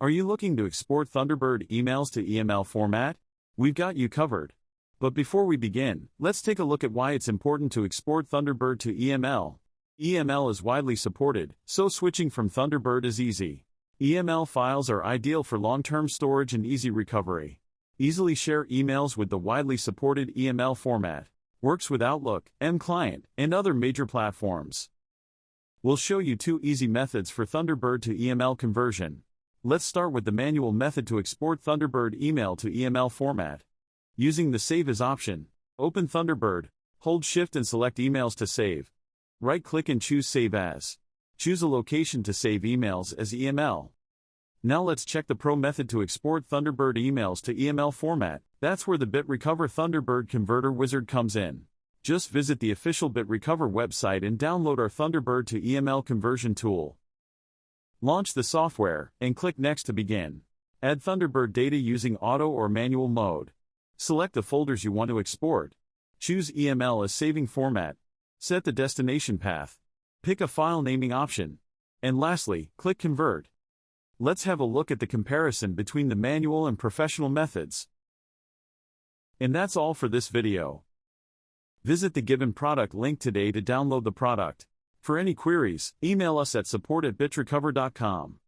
Are you looking to export Thunderbird emails to EML format? We've got you covered. But before we begin, let's take a look at why it's important to export Thunderbird to EML. EML is widely supported, so switching from Thunderbird is easy. EML files are ideal for long-term storage and easy recovery. Easily share emails with the widely supported EML format. Works with Outlook, mClient, and other major platforms. We'll show you 2 easy methods for Thunderbird to EML conversion. Let's start with the manual method to export Thunderbird email to EML format. Using the Save As option, open Thunderbird, hold Shift and select Emails to save. Right-click and choose Save As. Choose a location to save emails as EML. Now let's check the Pro method to export Thunderbird emails to EML format. That's where the BitRecover Thunderbird Converter Wizard comes in. Just visit the official BitRecover website and download our Thunderbird to EML conversion tool. Launch the software, and click Next to begin. Add Thunderbird data using auto or manual mode. Select the folders you want to export. Choose EML as saving format. Set the destination path. Pick a file naming option. And lastly, click Convert. Let's have a look at the comparison between the manual and professional methods. And that's all for this video. Visit the given product link today to download the product. For any queries, email us at support@bitrecover.com.